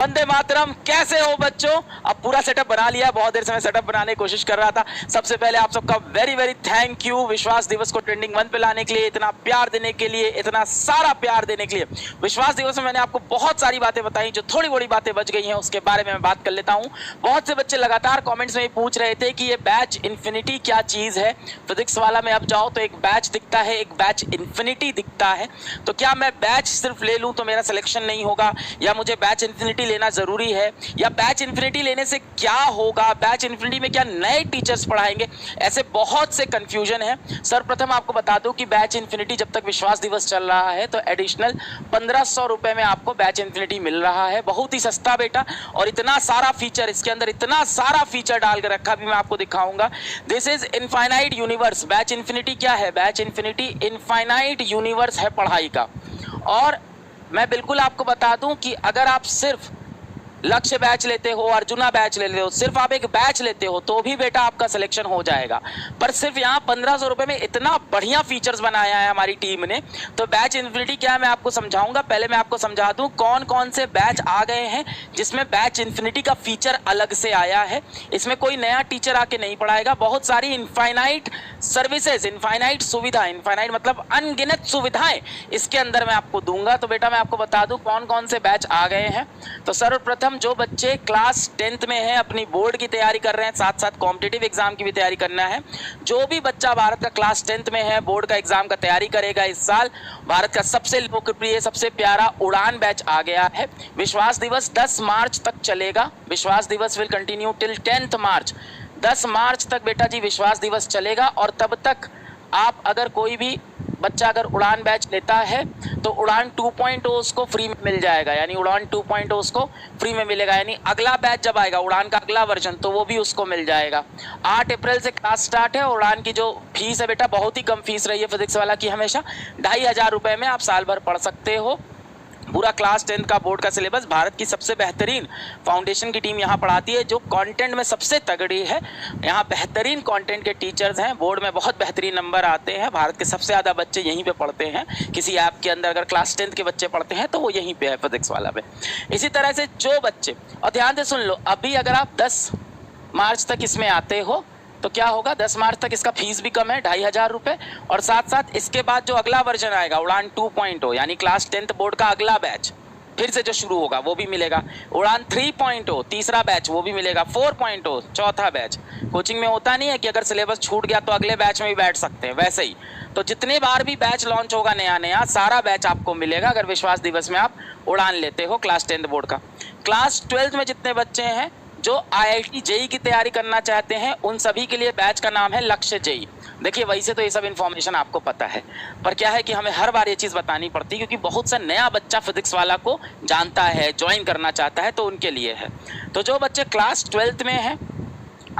वंदे मातरम। कैसे हो बच्चों? अब पूरा सेटअप बना लिया, बहुत देर से मैं सेटअप बनाने की कोशिश कर रहा था। सबसे पहले आप सबका वेरी वेरी थैंक यू विश्वास दिवस को ट्रेंडिंग 1 पे लाने के लिए, इतना प्यार देने के लिए, इतना सारा प्यार देने के लिए। विश्वास दिवस में मैंने आपको बहुत सारी बातें बताई, जो थोड़ी बड़ी बातें बच गई हैं उसके बारे में मैं बात कर लेता हूं। बहुत से बच्चे लगातार कॉमेंट्स में पूछ रहे थे कि ये बैच इन्फिनिटी क्या चीज है। फिजिक्स वाला में अब जाओ तो एक बैच दिखता है, एक बैच इन्फिनिटी दिखता है। तो क्या मैं बैच सिर्फ ले लूं तो मेरा सिलेक्शन नहीं होगा, या मुझे बैच इन्फिनिटी लेना जरूरी है, या बैच इन्फिनिटी लेने से क्या होगा, बैच इन्फिनिटी में क्या नए टीचर्स पढ़ाएंगे? ऐसे बहुत से कंफ्यूजन है। सर्वप्रथम आपको बता दूं कि बैच इन्फिनिटी जब तक विश्वास दिवस चल रहा है तो एडिशनल 1500 रुपए में आपको बैच इन्फिनिटी मिल रहा है। बहुत ही सस्ता बेटा, और इतना सारा फीचर इसके अंदर, इतना सारा फीचर डाल के रखा भी मैं आपको दिखाऊंगा। This is infinite universe. Batch infinity क्या है? बैच इन्फिनिटी इनफाइनाइट यूनिवर्स है पढ़ाई का। और मैं बिल्कुल आपको बता दूं कि अगर आप सिर्फ लक्ष्य बैच लेते हो, अर्जुना बैच लेते हो, सिर्फ आप एक बैच लेते हो तो भी बेटा आपका सिलेक्शन हो जाएगा। पर सिर्फ यहाँ 1500 रुपए में इतना बढ़िया फीचर्स बनाया है हमारी टीम ने। तो बैच इन्फिनिटी क्या है मैं आपको समझाऊंगा। पहले मैं आपको समझा दूं कौन कौन से बैच आ गए हैं जिसमें बैच इन्फिनिटी का फीचर अलग से आया है। इसमें कोई नया टीचर आके नहीं पढ़ाएगा, बहुत सारी इनफाइनाइट सर्विसेज, इनफाइनाइट सुविधा, इनफाइनाइट मतलब अनगिनत सुविधाएं इसके अंदर मैं आपको दूंगा। तो बेटा मैं आपको बता दूं कौन कौन से बैच आ गए हैं। तो सर्वप्रथम जो बच्चे क्लास 10th में हैं, अपनी बोर्ड की तैयारी कर रहे हैं, साथ साथ कॉम्पिटिटिव एग्जाम की भी तैयारी करना है। जो भी बच्चा भारत का क्लास 10th में है, बोर्ड का एग्जाम का तैयारी करेगा इस साल, भारत का सबसे लोकप्रिय, सबसे प्यारा उड़ान बैच आ गया है। विश्वास दिवस 10 मार्च तक चलेगा। विश्वास दिवस विल कंटिन्यू टिल 10th मार्च। 10 मार्च तक बेटा जी विश्वास दिवस चलेगा। और तब तक आप अगर कोई भी बच्चा अगर उड़ान बैच लेता है तो उड़ान 2.0 उसको फ्री में मिल जाएगा, यानी उड़ान 2.0 उसको फ्री में मिलेगा। यानी अगला बैच जब आएगा उड़ान का अगला वर्जन तो वो भी उसको मिल जाएगा। 8 अप्रैल से क्लास स्टार्ट है। उड़ान की जो फीस है बेटा बहुत ही कम फीस रही है फिजिक्स वाला की, हमेशा 2500 रुपए में आप साल भर पढ़ सकते हो। पूरा क्लास 10th का बोर्ड का सिलेबस भारत की सबसे बेहतरीन फाउंडेशन की टीम यहाँ पढ़ाती है, जो कंटेंट में सबसे तगड़ी है। यहाँ बेहतरीन कंटेंट के टीचर्स हैं, बोर्ड में बहुत बेहतरीन नंबर आते हैं। भारत के सबसे ज़्यादा बच्चे यहीं पे पढ़ते हैं। किसी ऐप के अंदर अगर क्लास 10th के बच्चे पढ़ते हैं तो वो यहीं पे है फिजिक्स वाला पे। इसी तरह से जो बच्चे, और ध्यान से सुन लो, अभी अगर आप 10 मार्च तक इसमें आते हो तो क्या होगा, 10 मार्च तक इसका फीस भी कम है, 2500 रुपए। और साथ साथ इसके बाद जो अगला वर्जन आएगा उड़ान 2.0 यानी क्लास 10th बोर्ड का अगला बैच फिर से जो शुरू होगा वो भी मिलेगा। उड़ान 3.0 तीसरा बैच वो भी मिलेगा। 4.0 चौथा बैच। कोचिंग में होता नहीं है कि अगर सिलेबस छूट गया तो अगले बैच में भी बैठ सकते हैं, वैसे ही तो जितने बार भी बैच लॉन्च होगा नया नया, सारा बैच आपको मिलेगा अगर विश्वास दिवस में आप उड़ान लेते हो क्लास 10th बोर्ड का। क्लास 12th में जितने बच्चे हैं जो IIT जेई की तैयारी करना चाहते हैं उन सभी के लिए बैच का नाम है लक्ष्य जेई। देखिए वैसे तो ये सब इन्फॉर्मेशन आपको पता है, पर क्या है कि हमें हर बार ये चीज़ बतानी पड़ती है क्योंकि बहुत सा नया बच्चा फिजिक्स वाला को जानता है, ज्वाइन करना चाहता है, तो उनके लिए है। तो जो बच्चे क्लास 12th में हैं,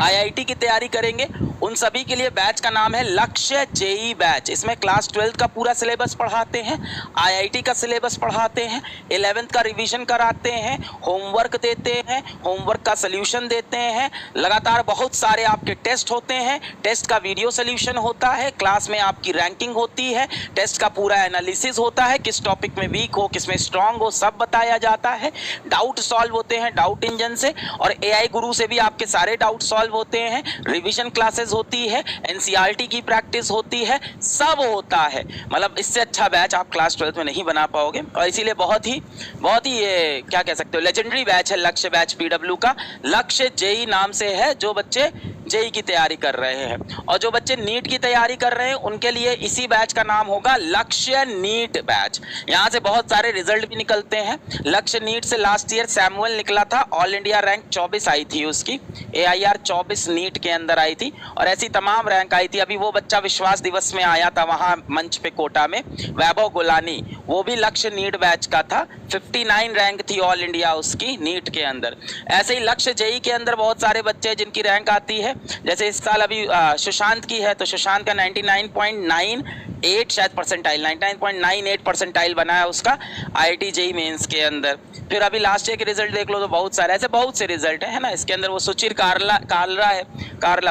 IIT की तैयारी करेंगे, उन सभी के लिए बैच का नाम है लक्ष्य जेई बैच। इसमें क्लास 12th का पूरा सिलेबस पढ़ाते हैं, IIT का सिलेबस पढ़ाते हैं, 11th का रिवीजन कराते हैं, होमवर्क देते हैं, होमवर्क का सोल्यूशन देते हैं, लगातार बहुत सारे आपके टेस्ट होते हैं, टेस्ट का वीडियो सोल्यूशन होता है, क्लास में आपकी रैंकिंग होती है, टेस्ट का पूरा एनालिसिस होता है, किस टॉपिक में वीक हो किस में स्ट्रांग हो सब बताया जाता है, डाउट सॉल्व होते हैं डाउट इंजन से, और AI गुरु से भी आपके सारे डाउट सॉल्व होते हैं, रिवीजन क्लासेस होती है, NCERT की प्रैक्टिस होती है, सब होता है। मतलब इससे अच्छा बैच आप क्लास 12th में नहीं बना पाओगे, और इसीलिए बहुत ही ये क्या कह सकते हो लेजेंडरी बैच है लक्ष्य बैच PW का। लक्ष्य जेई नाम से है जो बच्चे जेई की तैयारी कर रहे हैं, और जो बच्चे नीट की तैयारी कर रहे हैं उनके लिए इसी बैच का नाम होगा लक्ष्य नीट बैच। यहाँ से बहुत सारे रिजल्ट भी निकलते हैं। लक्ष्य नीट से लास्ट ईयर सैमुअल निकला था, ऑल इंडिया रैंक 24 आई थी उसकी, AIR 24 नीट के अंदर आई थी, और ऐसी तमाम रैंक आई थी। अभी वो बच्चा विश्वास दिवस में आया था वहाँ मंच पे कोटा में, वैभव गुलानी, वो भी लक्ष्य नीट बैच का था, 59 रैंक थी ऑल इंडिया उसकी नीट के अंदर। ऐसे ही लक्ष्य जेई के अंदर बहुत सारे बच्चे जिनकी रैंक आती है, जैसे इस साल अभी सुशांत की है, तो सुशांत का 99.98 शायद परसेंटाइल, 99.98 परसेंटाइल बना है उसका IIT जेई मेंस के अंदर। फिर अभी लास्ट ईयर के रिजल्ट देख लो तो बहुत सारे ऐसे बहुत से रिजल्ट है ना। इसके अंदर वो सुचिर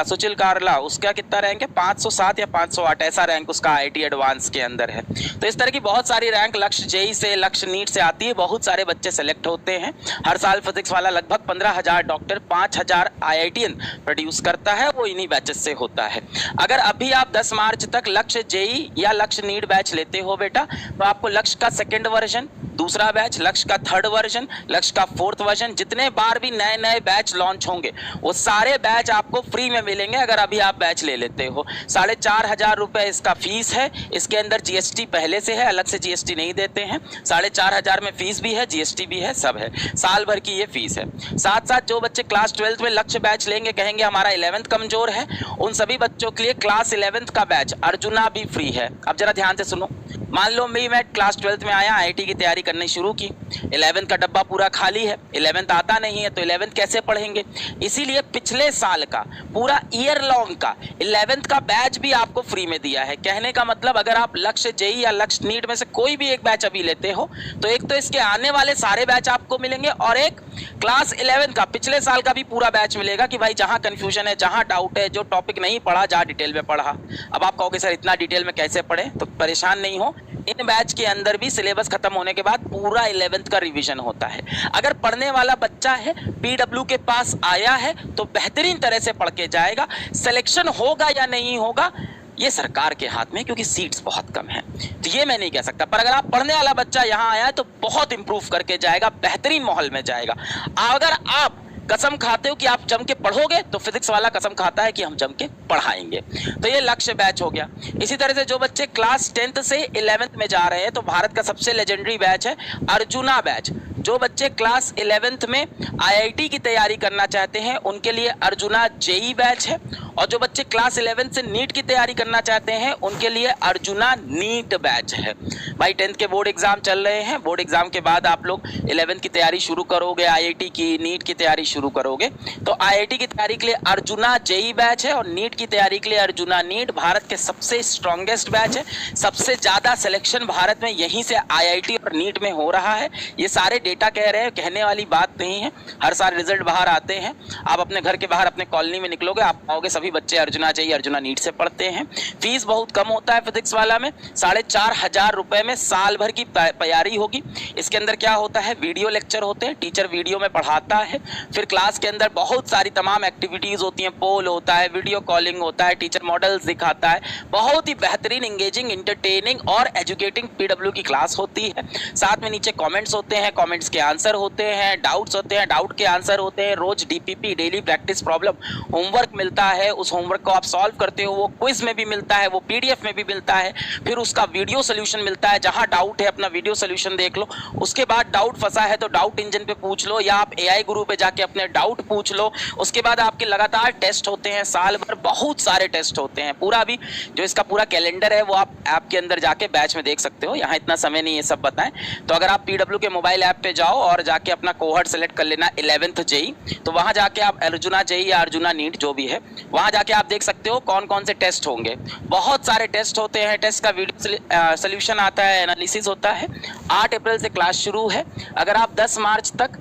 सुचिल कारला उसका कितना रैंक है 507 या 508 ऐसा रैंक उसका IIT एडवांस के अंदर है। तो इस तरह की बहुत सारी रैंक लक्ष्य जेई से लक्ष्य नीट से आती है, बहुत सारे बच्चे सेलेक्ट होते हैं। हर साल फिजिक्स वाला लगभग 15,000 डॉक्टर 5,000 IITian प्रोड्यूस करता है, वो इन्हीं बैचेस से होता है। अगर अभी आप 10 मार्च तक लक्ष्य जेई या लक्ष्य नीट बैच लेते हो बेटा तो आपको लक्ष्य का सेकेंड वर्जन, दूसरा बैच, लक्ष्य का थर्ड वर्जन, लक्ष्य का फोर्थ वर्जन, जितने बार भी नए नए बैच लॉन्च होंगे वो सारे बैच आपको फ्री में मिलेंगे अगर अभी आप बैच ले लेते हो। 4,500 रुपए इसका फीस है। इसके अंदर GST पहले से है, अलग से GST नहीं देते हैं। 4,500 में फीस भी है, GST भी है, सब है, साल भर की ये फीस है। साथ साथ जो बच्चे क्लास 12th में लक्ष्य बैच लेंगे, कहेंगे हमारा 11th कमजोर है, उन सभी बच्चों के लिए क्लास 11th का बैच अर्जुना भी फ्री है। अब जरा ध्यान से सुनो, मान लो मैं क्लास 12th में आया, IIT की तैयारी करनी शुरू की, 11th का डब्बा पूरा खाली है, 11th आता नहीं है तो 11th कैसे पढ़ेंगे। इसीलिए पिछले साल का पूरा ईयर लॉन्ग का 11th का बैच भी आपको फ्री में दिया है। कहने का मतलब अगर आप लक्ष्य जेई या लक्ष्य नीट में से कोई भी एक बैच अभी लेते हो तो एक तो इसके आने वाले सारे बैच आपको मिलेंगे और एक क्लास 11 का पिछले साल का भी पूरा बैच मिलेगा कि भाई जहां कंफ्यूजन है, जहां डाउट है, जो टॉपिक नहीं पढ़ा, जहां डिटेल में पढ़ा। अब आप कहोगे सर इतना डिटेल में कैसे पढ़े, तो परेशान नहीं हो, इन बैच के अंदर भी सिलेबस खत्म होने के बाद पूरा 11th का रिवीजन होता है। अगर पढ़ने वाला बच्चा है, PW के पास आया है तो बेहतरीन तरह से पढ़ के जाएगा। सिलेक्शन होगा या नहीं होगा ये सरकार के हाथ में, क्योंकि सीट्स बहुत कम है, तो ये मैं नहीं कह सकता। पर अगर आप पढ़ने वाला बच्चा यहाँ आया है तो बहुत इंप्रूव करके जाएगा, बेहतरीन माहौल में जाएगा। अगर आप कसम खाते हो कि आप जम के पढ़ोगे तो फिजिक्स वाला कसम खाता है कि हम जम के पढ़ाएंगे। तो ये लक्ष्य बैच हो गया। इसी तरह से जो बच्चे क्लास 10th से 11th में जा रहे हैं तो भारत का सबसे लेजेंडरी बैच है अर्जुना बैच। जो बच्चे क्लास 11th में IIT की तैयारी करना चाहते हैं उनके लिए अर्जुना जेई बैच है, और जो बच्चे क्लास 11th से नीट की तैयारी करना चाहते हैं उनके लिए अर्जुना नीट बैच है। भाई 10th के बोर्ड एग्जाम चल रहे हैं, बोर्ड एग्जाम के बाद आप लोग 11th की तैयारी शुरू करोगे, IIT की नीट की तैयारी शुरू करोगे, तो IIT की तैयारी के लिए अर्जुना जेई बैच है और नीट की तैयारी के लिए अर्जुना नीट। भारत के सबसे स्ट्रॉन्गेस्ट बैच है, सबसे ज्यादा सिलेक्शन भारत में यहीं से IIT और नीट में हो रहा है। ये सारे डेटा कह रहे हैं, कहने वाली बात नहीं है। हर साल रिजल्ट बाहर आते हैं, आप अपने घर के बाहर अपने कॉलोनी में निकलोगे, आप पाओगे सभी बच्चे अर्जुना जेई अर्जुना नीट से पढ़ते हैं। फीस बहुत कम होता है फिजिक्स वाला में, 4,500 रुपए में साल भर की तैयारी होगी। इसके अंदर क्या होता है, वीडियो लेक्चर होते हैं, टीचर वीडियो में पढ़ाता है, फिर क्लास के अंदर बहुत सारी तमाम एक्टिविटीज होती हैं, पोल होता है, वीडियो कॉलिंग होता है, टीचर मॉडल्स दिखाता है, बहुत ही बेहतरीन इंगेजिंग इंटरटेनिंग और एजुकेटिंग PW की क्लास होती है। साथ में नीचे कमेंट्स होते हैं, कमेंट्स के आंसर होते हैं, डाउट्स होते हैं, डाउट के आंसर होते हैं, रोज DPP daily practice problem homework मिलता है, उस होमवर्क को आप सॉल्व करते हो, वो क्विज में भी मिलता है, वो PDF में भी मिलता है, फिर उसका वीडियो सोल्यूशन मिलता है, जहां डाउट है अपना वीडियो सोल्यूशन देख लो, उसके बाद डाउट फंसा है तो डाउट इंजन पे पूछ लो या आप AI गुरु पे जाके अपने डाउट पूछ लो। उसके बाद आपके लगातार टेस्ट होते हैं, साल भर बहुत सारे टेस्ट होते हैं। पूरा भी जो इसका पूरा कैलेंडर है वो आप ऐप के अंदर जाके बैच में देख सकते हो, यहाँ इतना समय नहीं ये सब बताएं। तो अगर आप PW के मोबाइल ऐप पे जाओ और जाके अपना कोहर्ट सेलेक्ट कर लेना 11th जेई, तो वहां जाके आप अर्जुना जेई या अर्जुना नीट जो भी है वहां जाके आप देख सकते हो कौन कौन से टेस्ट होंगे। बहुत सारे टेस्ट होते हैं, टेस्ट का वीडियो सोल्यूशन आता है, एनालिसिस होता है। 8 अप्रैल से क्लास शुरू है। अगर आप 10 मार्च तक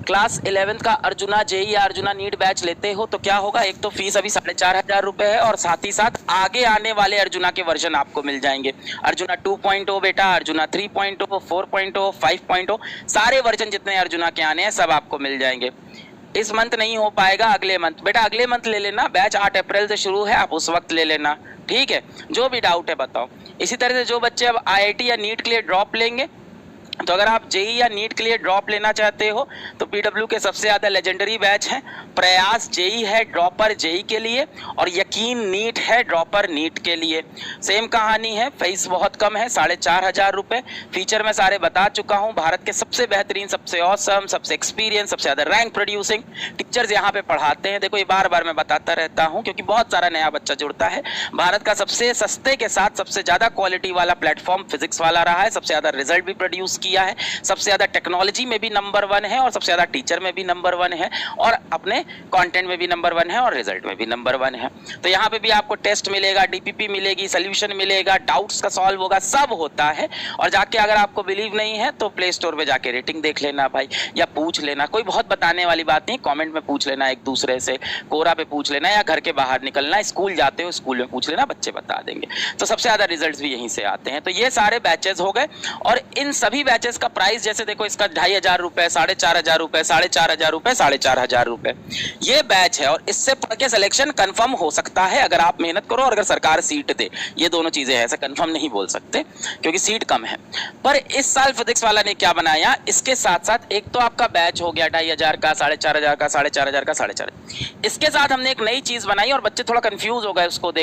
क्लास 11th का अर्जुना जेई या अर्जुना नीट बैच लेते हो तो क्या होगा, एक तो फीस अभी 4,500 रुपए है और साथ ही साथ आगे आने वाले अर्जुना के वर्जन आपको मिल जाएंगे। अर्जुना 2.0 बेटा, अर्जुना 3.0, 4.0, 5.0, सारे वर्जन जितने अर्जुना के आने हैं सब आपको मिल जाएंगे। इस मंथ नहीं हो पाएगा, अगले मंथ बेटा, अगले मंथ ले लेना, बैच 8 अप्रैल से शुरू है, आप उस वक्त ले लेना, ठीक है। जो भी डाउट है बताओ। इसी तरह से जो बच्चे अब IIT या नीट के लिए ड्रॉप लेंगे, तो अगर आप जेई या नीट के लिए ड्रॉप लेना चाहते हो तो PW के सबसे ज़्यादा लेजेंडरी बैच हैं। प्रयास जेई है ड्रॉपर जेई के लिए और यकीन नीट है ड्रॉपर नीट के लिए। सेम कहानी है, फीस बहुत कम है, 4,500 रुपये। फीचर मैं सारे बता चुका हूँ। भारत के सबसे बेहतरीन, सबसे ऑसम, सबसे एक्सपीरियंस, सबसे ज़्यादा रैंक प्रोड्यूसिंग टीचर्स यहाँ पे पढ़ाते हैं। देखो ये बार बार मैं बताता रहता हूँ क्योंकि बहुत सारा नया बच्चा जुड़ता है। भारत का सबसे सस्ते के साथ सबसे ज़्यादा क्वालिटी वाला प्लेटफॉर्म फिजिक्स वाला रहा है, सबसे ज़्यादा रिजल्ट भी प्रोड्यूस किया है, सबसे ज़्यादा टेक्नोलॉजी में भी नंबर 1 है और सबसे ज़्यादा टीचर में भी नंबर 1 है और अपने कंटेंट में भी नंबर 1 है और रिजल्ट में भी नंबर 1 है। तो यहाँ पे भी आपको टेस्ट मिलेगा, डीपीपी मिलेगी, सोल्यूशन मिलेगा, डाउट्स का सॉल्व होगा, सब होता है। और जाके अगर आपको बिलीव नहीं है तो प्ले स्टोर पे जाके रेटिंग देख लेना भाई, या पूछ लेना, कोई बहुत बताने वाली बात नहीं, कमेंट में पूछ लेना, एक दूसरे से कोरा पे पूछ लेना, या घर के बाहर निकलना, स्कूल जाते हो स्कूल में पूछ लेना, बच्चे बता देंगे। तो सबसे ज़्यादा रिजल्ट्स भी यहीं से आते हैं। तो ये सारे बैचेस हो गए और इन सभी बैचेस का प्राइस जैसे देखो, इसका 2500 रुपए, 4500 रुपए, 4500 रुपए, 4500 रुपए ये बैच है। और इससे पढ़ के सिलेक्शन कंफर्म हो सकता है अगर आप मेहनत करो और अगर सरकार सीट दे। ये दोनों चीजें हैं, ऐसे कंफर्म नहीं बोल सकते क्योंकि सीट कम है। पर इस साल फिजिक्स वाला ने क्या बनाया, इसके साथ साथ एक तो आपका बैच हो गया 2500 का, 4500 का, 4500 का, 4500, इसके साथ हमने एक नई चीज बनाई और बच्चे थोड़ा कंफ्यूज हो गए उसको देख